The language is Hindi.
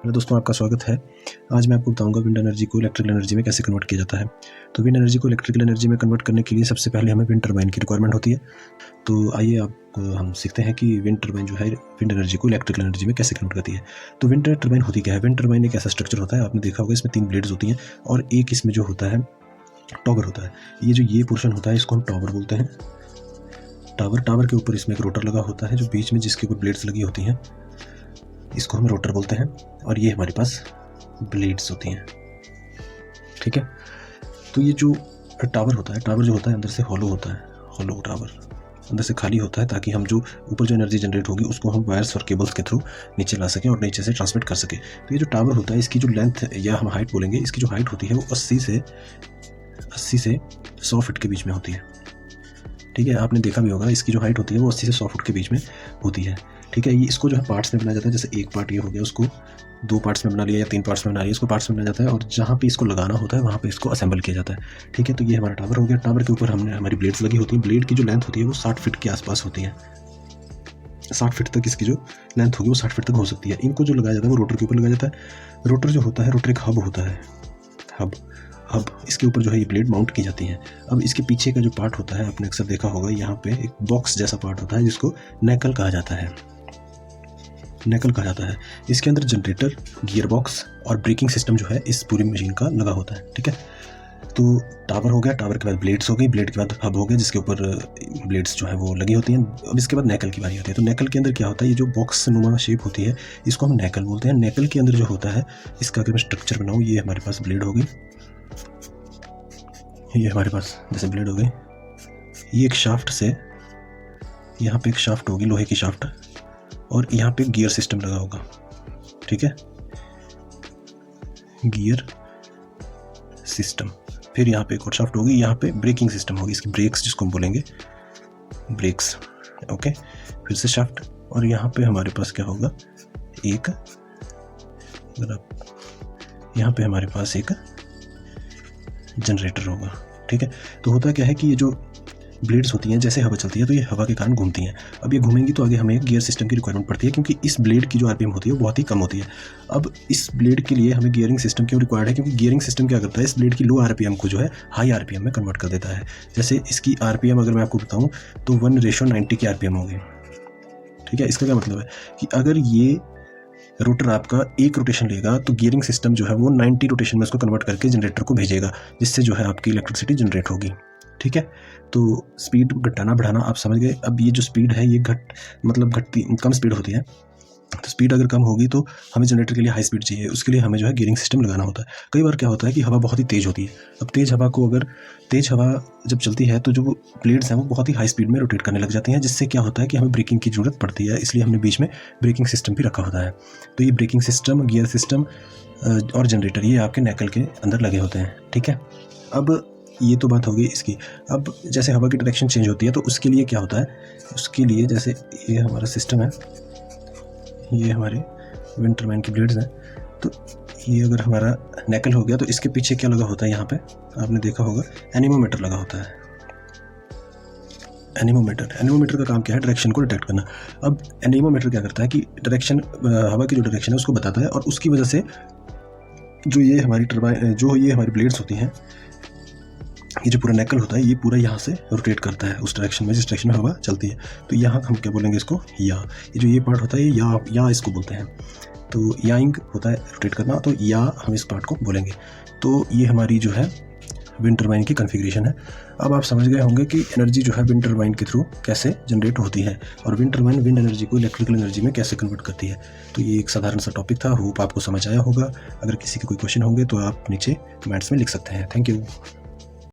हेलो दोस्तों, आपका स्वागत है। आज मैं आपको बताऊंगा विंड एनर्जी को इलेक्ट्रिकल एनर्जी में कैसे कन्वर्ट किया जाता है। तो विंड एनर्जी को इलेक्ट्रिकल एनर्जी में कन्वर्ट करने के लिए सबसे पहले हमें विंड टरबाइन की रिक्वायरमेंट होती है। तो आइए हम सीखते हैं कि विंड टरबाइन जो है विंड एनर्जी को इलेक्ट्रिकल एनर्जी में कैसे कन्वर्ट करती है। तो विंड टरबाइन होती क्या है? विंड टरबाइन एक ऐसा स्ट्रक्चर होता है, आपने देखा होगा, इसमें 3 ब्लेड्स होती हैं और एक इसमें जो होता है टॉवर होता है। ये पोर्शन होता है, इसको हम टॉवर बोलते हैं। टावर के ऊपर इसमें एक रोटर लगा होता है, जो बीच में जिसके ऊपर ब्लेड्स लगी होती हैं, इसको हम रोटर बोलते हैं। और ये हमारे पास ब्लेड्स होती हैं, ठीक है। तो ये जो टावर होता है, टावर जो होता है अंदर से हॉलो होता है, हॉलो टावर अंदर से खाली होता है, ताकि हम जो ऊपर जो एनर्जी जनरेट होगी उसको हम वायर्स और केबल्स के थ्रू नीचे ला सकें और नीचे से ट्रांसमिट कर सकें। तो ये जो टावर होता है, इसकी जो लेंथ या हम हाइट बोलेंगे, इसकी जो हाइट होती है वो 80 से 100 फीट के बीच में होती है, ठीक है। आपने देखा भी होगा, इसकी जो हाइट होती है वो 80 से 100 फुट के बीच में होती है, ठीक है। ये इसको जो है पार्ट्स में बनाया जाता है। जैसे एक पार्ट ये हो गया, उसको 2 पार्ट्स में बना लिया या 3 पार्ट्स में बना लिया, इसको पार्ट्स में बनाया जाता है और जहाँ पे इसको लगाना होता है वहाँ पे इसको असेंबल किया जाता है, ठीक है। तो ये हमारा टावर हो गया। टावर के ऊपर हमारी ब्लेड्स लगी होती हैं। ब्लेड की जो लेंथ होती है वो 60 फीट के आसपास होती है। 60 फीट तक इसकी जो लेंथ होगी वो 60 फीट तक हो सकती है। इनको जो लगाया जाता है वो रोटर के ऊपर लगाया जाता है। रोटर जो होता है, रोटर एक हब होता है, हब इसके ऊपर जो है ये ब्लेड माउंट की जाती हैं। अब इसके पीछे का जो पार्ट होता है, आपने अक्सर देखा होगा, यहाँ पे एक बॉक्स जैसा पार्ट होता है जिसको नैकल कहा जाता है, नैकल कहा जाता है। इसके अंदर जनरेटर, गियर बॉक्स और ब्रेकिंग सिस्टम जो है इस पूरी मशीन का लगा होता है, ठीक है। तो टावर हो गया, टावर के बाद ब्लेड्स हो गई, ब्लेड के बाद हब हो गया जिसके ऊपर ब्लेड्स जो है वो लगी होती हैं। अब इसके बाद नैकल की बारी होती है। तो नैकल के अंदर क्या होता है, ये जो बॉक्स नुमा शेप होती है इसको हम नैकल बोलते हैं। नैकल के अंदर जो होता है, इसका अगर मैं स्ट्रक्चर बनाऊँ, ये हमारे पास ब्लेड हो गई, ये हमारे पास जैसे ब्लेड हो गई, ये एक शाफ्ट से, यहाँ पे एक शाफ्ट होगी लोहे की शाफ्ट, और यहाँ पे गियर सिस्टम लगा होगा, ठीक है, गियर सिस्टम। फिर यहाँ पे एक और शाफ्ट होगी, यहाँ पे ब्रेकिंग सिस्टम होगी, इसकी ब्रेक्स जिसको हम बोलेंगे, ब्रेक्स, ओके। फिर से शाफ्ट, और यहाँ पे हमारे पास क्या होगा, एक, यहाँ पे हमारे पास एक जनरेटर होगा, ठीक है। तो होता क्या है कि ये जो ब्लेड्स होती हैं, जैसे हवा चलती है तो ये हवा के कारण घूमती हैं। अब ये घूमेंगी तो आगे हमें गियर सिस्टम की रिक्वायरमेंट पड़ती है, क्योंकि इस ब्लेड की जो आरपीएम होती है वो बहुत ही कम होती है। अब इस ब्लेड के लिए हमें गियरिंग सिस्टम क्यों रिक्वायर्ड है? क्योंकि गियरिंग सिस्टम क्या करता है, इस ब्लेड की लो आरपीएम को जो है हाई आरपीएम में कन्वर्ट कर देता है। जैसे इसकी आरपीएम अगर मैं आपको बताऊँ तो 1:90 की आरपीएम होगी, ठीक है। इसका क्या मतलब है कि अगर ये रोटर आपका एक रोटेशन लेगा तो गियरिंग सिस्टम जो है वो 90 रोटेशन में उसको कन्वर्ट करके जनरेटर को भेजेगा, जिससे जो है आपकी इलेक्ट्रिसिटी जनरेट होगी, ठीक है। तो स्पीड घटाना बढ़ाना आप समझ गए। अब ये जो स्पीड है ये घटती कम स्पीड होती है। तो स्पीड अगर कम होगी तो हमें जनरेटर के लिए हाई स्पीड चाहिए, उसके लिए हमें जो है गियरिंग सिस्टम लगाना होता है। कई बार क्या होता है कि हवा बहुत ही तेज़ होती है। अब तेज़ हवा जब चलती है तो जो ब्लेड्स हैं वो बहुत ही हाई स्पीड में रोटेट करने लग जाती हैं, जिससे क्या होता है कि हमें ब्रेकिंग की ज़रूरत पड़ती है। इसलिए हमने बीच में ब्रेकिंग सिस्टम भी रखा होता है। तो ये ब्रेकिंग सिस्टम, गियर सिस्टम और जनरेटर ये आपके नैकल के अंदर लगे होते हैं, ठीक है। अब ये तो बात हो गई इसकी। अब जैसे हवा की डायरेक्शन चेंज होती है तो उसके लिए क्या होता है, उसके लिए जैसे ये हमारा सिस्टम है, ये हमारे विंड टरबाइन की ब्लेड्स हैं। तो ये अगर हमारा नैकल हो गया तो इसके पीछे क्या लगा होता है, यहाँ पे आपने देखा होगा एनीमोमीटर लगा होता है। एनीमोमीटर का काम क्या है, डायरेक्शन को डिटेक्ट करना। अब एनीमोमीटर क्या करता है कि डायरेक्शन, हवा की जो डायरेक्शन है उसको बताता है, और उसकी वजह से जो ये हमारी ब्लेड्स होती हैं, ये जो पूरा नैकल होता है ये पूरा यहाँ से रोटेट करता है उस डायरेक्शन में जिस डायरेक्शन में हवा चलती है। तो यहाँ हम क्या बोलेंगे इसको, ये पार्ट होता है, ये या इसको बोलते हैं। तो याइंग होता है रोटेट करना, तो या हम इस पार्ट को बोलेंगे। तो ये हमारी जो है विंड टरबाइन की कॉन्फ़िगरेशन है। अब आप समझ गए होंगे कि एनर्जी जो है विंड टरबाइन के थ्रू कैसे जनरेट होती है, और विंड टरबाइन विंड एनर्जी को इलेक्ट्रिकल एनर्जी में कैसे कन्वर्ट करती है। तो ये एक साधारण सा टॉपिक था, होप आपको समझ आया होगा। अगर किसी के कोई क्वेश्चन होंगे तो आप नीचे कमेंट्स में लिख सकते हैं। Thank you.